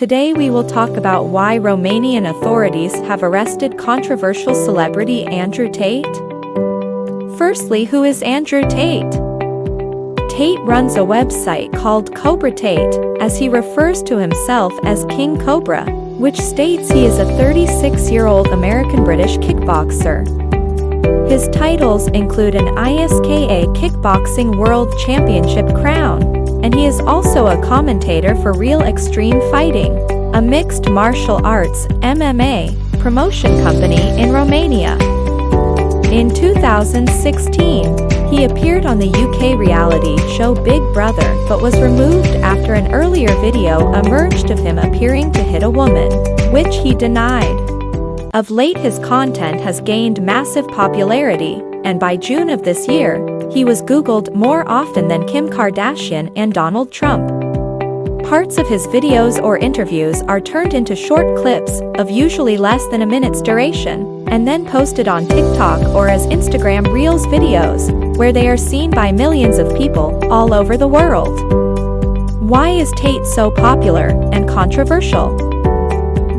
Today we will talk about why Romanian authorities have arrested controversial celebrity Andrew Tate. Firstly, who is Andrew Tate? Tate runs a website called Cobra Tate, as he refers to himself as King Cobra, which states he is a 36-year-old American-British kickboxer. His titles include an ISKA Kickboxing World Championship crown, and he is also a commentator for Real Extreme Fighting, a mixed martial arts (MMA) promotion company in Romania. In 2016, he appeared on the UK reality show Big Brother but was removed after an earlier video emerged of him appearing to hit a woman, which he denied. Of late, his content has gained massive popularity, and by June of this year, he was Googled more often than Kim Kardashian and Donald Trump. Parts of his videos or interviews are turned into short clips of usually less than a minute's duration, and then posted on TikTok or as Instagram Reels videos, where they are seen by millions of people all over the world. Why is Tate so popular and controversial?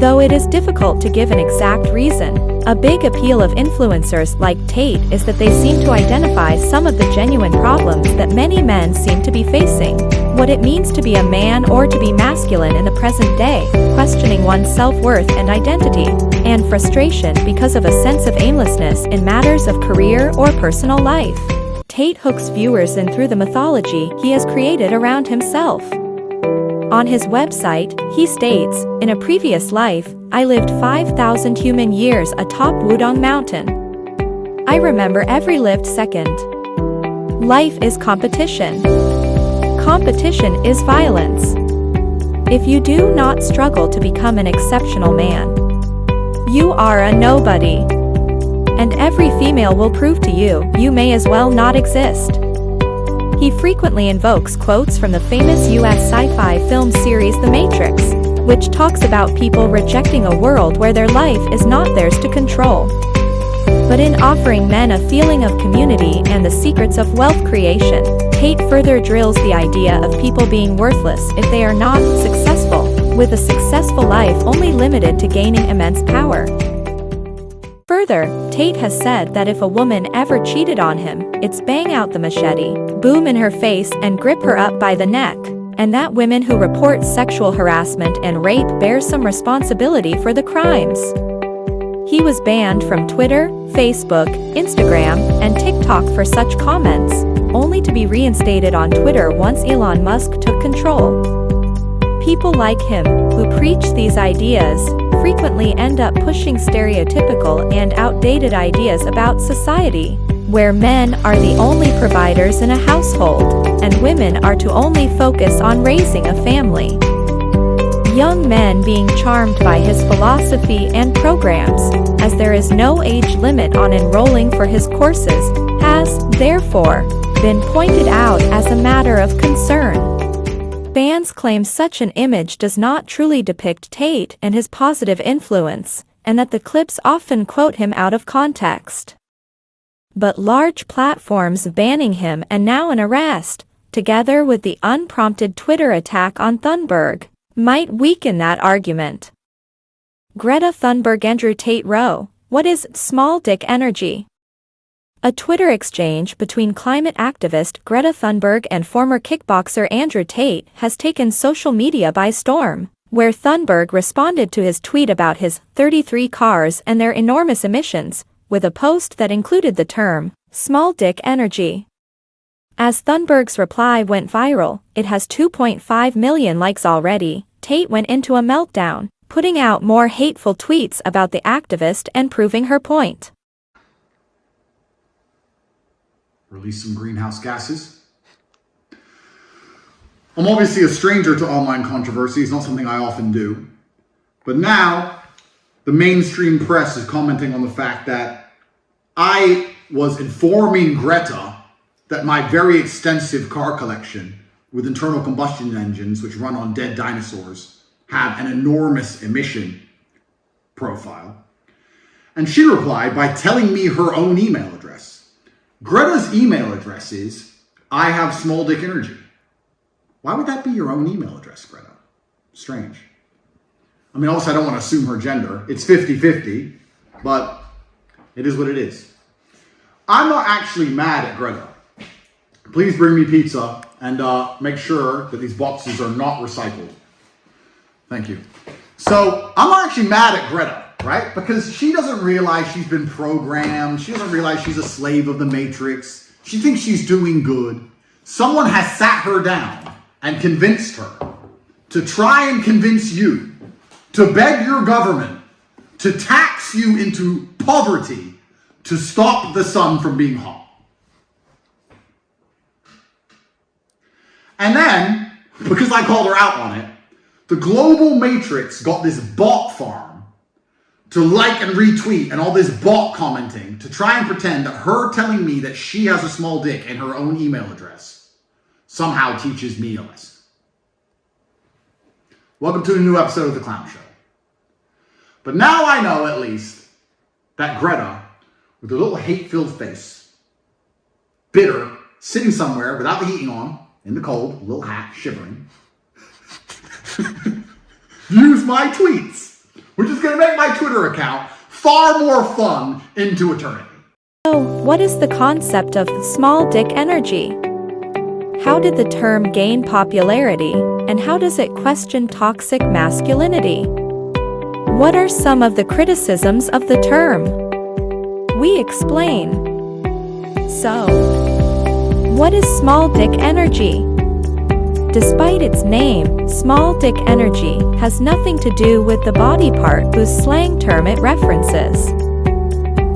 Though it is difficult to give an exact reason, a big appeal of influencers like Tate is that they seem to identify some of the genuine problems that many men seem to be facing, what it means to be a man or to be masculine in the present day, questioning one's self-worth and identity, and frustration because of a sense of aimlessness in matters of career or personal life. Tate hooks viewers in through the mythology he has created around himself. On his website, he states, "In a previous life, I lived 5,000 human years atop Wudong Mountain. I remember every lived second. Life is competition. Competition is violence. If you do not struggle to become an exceptional man, you are a nobody. And every female will prove to you, you may as well not exist." He frequently invokes quotes from the famous US sci-fi film series The Matrix, which talks about people rejecting a world where their life is not theirs to control, but in offering men a feeling of community and the secrets of wealth creation. Tate further drills the idea of people being worthless if they are not successful, with a successful life only limited to gaining immense power. Further, Tate has said that if a woman ever cheated on him, it's bang out the machete, boom in her face and grip her up by the neck, and that women who report sexual harassment and rape bear some responsibility for the crimes. He was banned from Twitter, Facebook, Instagram, and TikTok for such comments, only to be reinstated on Twitter once Elon Musk took control. People like him, who preach these ideas, frequently end up pushing stereotypical and outdated ideas about society, where men are the only providers in a household, and women are to only focus on raising a family. Young men being charmed by his philosophy and programs, as there is no age limit on enrolling for his courses, has, therefore, been pointed out as a matter of concern. Fans claim such an image does not truly depict Tate and his positive influence, and that the clips often quote him out of context. But large platforms banning him and now an arrest, together with the unprompted Twitter attack on Thunberg, might weaken that argument. Greta Thunberg-Andrew Tate wrote, "What is small dick energy?" A Twitter exchange between climate activist Greta Thunberg and former kickboxer Andrew Tate has taken social media by storm, where Thunberg responded to his tweet about his 33 cars and their enormous emissions, with a post that included the term, "small dick energy." As Thunberg's reply went viral, it has 2.5 million likes already. Tate went into a meltdown, putting out more hateful tweets about the activist and proving her point. Release some greenhouse gases. I'm obviously a stranger to online controversy. It's not something I often do. But now, the mainstream press is commenting on the fact that I was informing Greta that my very extensive car collection with internal combustion engines, which run on dead dinosaurs, have an enormous emission profile. And she replied by telling me her own email address. Greta's email address is, "I have small dick energy." Why would that be your own email address, Greta? Strange. I mean, obviously I don't want to assume her gender. It's 50-50, but it is what it is. I'm not actually mad at Greta. Please bring me pizza and make sure that these boxes are not recycled. Thank you. So I'm not actually mad at Greta, right? Because she doesn't realize she's been programmed. She doesn't realize she's a slave of the Matrix. She thinks she's doing good. Someone has sat her down and convinced her to try and convince you to beg your government to tax you into poverty to stop the sun from being hot. And then, because I called her out on it, the global matrix got this bot farm to like and retweet and all this bot commenting to try and pretend that her telling me that she has a small dick in her own email address somehow teaches me a lesson. Welcome to a new episode of The Clown Show. But now I know, at least, that Greta, with a little hate-filled face, bitter, sitting somewhere without the heating on, in the cold, a little hat, shivering, views my tweets, which is going to make my Twitter account far more fun into eternity. So, what is the concept of small dick energy? How did the term gain popularity, and how does it question toxic masculinity? What are some of the criticisms of the term? We explain. So, what is small dick energy? Despite its name, small dick energy has nothing to do with the body part whose slang term it references.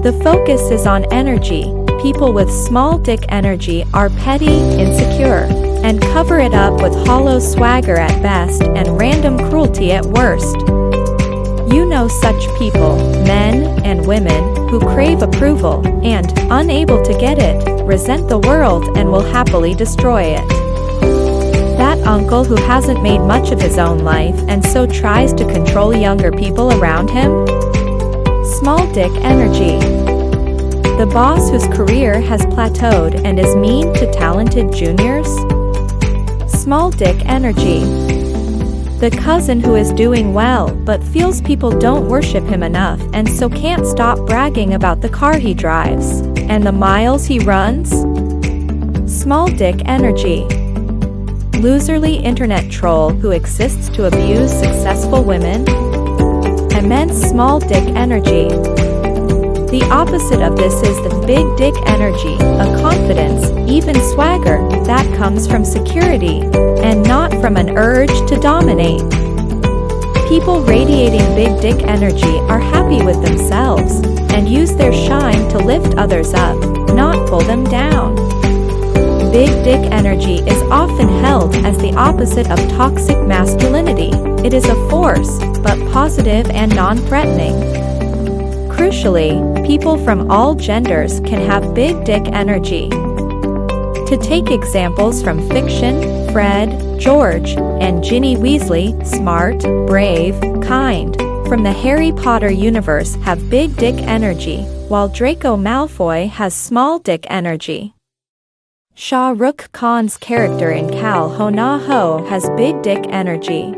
The focus is on energy. People with small dick energy are petty, insecure, and cover it up with hollow swagger at best and random cruelty at worst. You know such people, men and women, who crave approval and, unable to get it, resent the world and will happily destroy it. That uncle who hasn't made much of his own life and so tries to control younger people around him? Small dick energy. The boss whose career has plateaued and is mean to talented juniors? Small dick energy. The cousin who is doing well but feels people don't worship him enough and so can't stop bragging about the car he drives and the miles he runs? Small dick energy. Loserly internet troll who exists to abuse successful women? Immense small dick energy. The opposite of this is the big dick energy, a confidence, even swagger, that comes from security, and not from an urge to dominate. People radiating big dick energy are happy with themselves, and use their shine to lift others up, not pull them down. Big dick energy is often held as the opposite of toxic masculinity. It is a force, but positive and non-threatening. Crucially, people from all genders can have big dick energy. To take examples from fiction, Fred, George, and Ginny Weasley, smart, brave, kind, from the Harry Potter universe have big dick energy, while Draco Malfoy has small dick energy. Shah Rukh Khan's character in Kal Ho Naa Ho has big dick energy.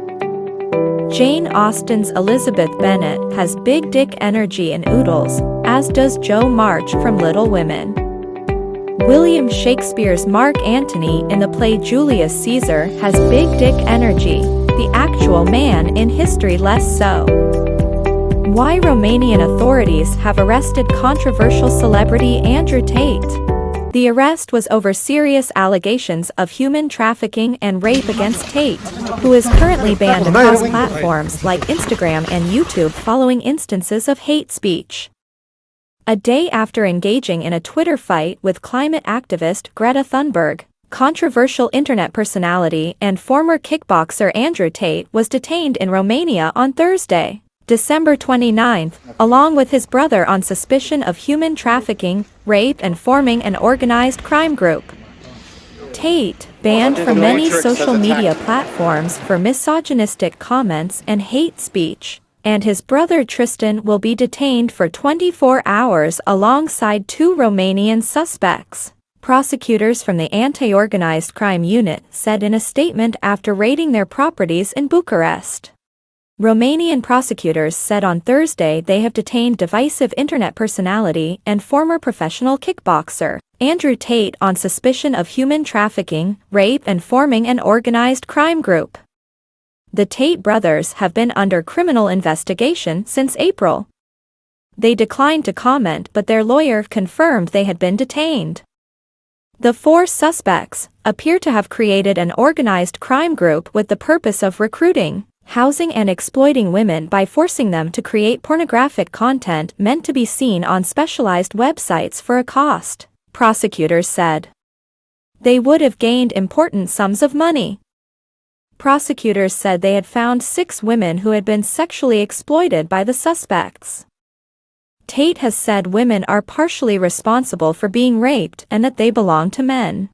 Jane Austen's Elizabeth Bennet has big dick energy in Oodles, as does Jo March from Little Women. William Shakespeare's Mark Antony in the play Julius Caesar has big dick energy, the actual man in history less so. Why Romanian authorities have arrested controversial celebrity Andrew Tate? The arrest was over serious allegations of human trafficking and rape against Tate, who is currently banned across platforms like Instagram and YouTube following instances of hate speech. A day after engaging in a Twitter fight with climate activist Greta Thunberg, controversial internet personality and former kickboxer Andrew Tate was detained in Romania on Thursday, December 29, along with his brother on suspicion of human trafficking, rape and forming an organized crime group. Tate, banned from many social media platforms for misogynistic comments and hate speech, and his brother Tristan will be detained for 24 hours alongside two Romanian suspects, prosecutors from the Anti-Organized Crime Unit said in a statement after raiding their properties in Bucharest. Romanian prosecutors said on Thursday they have detained divisive internet personality and former professional kickboxer Andrew Tate on suspicion of human trafficking, rape, and forming an organized crime group. The Tate brothers have been under criminal investigation since April. They declined to comment, but their lawyer confirmed they had been detained. The four suspects appear to have created an organized crime group with the purpose of recruiting, housing, and exploiting women by forcing them to create pornographic content meant to be seen on specialized websites for a cost, prosecutors said. They would have gained important sums of money. Prosecutors said they had found 6 women who had been sexually exploited by the suspects. Tate has said women are partially responsible for being raped and that they belong to men.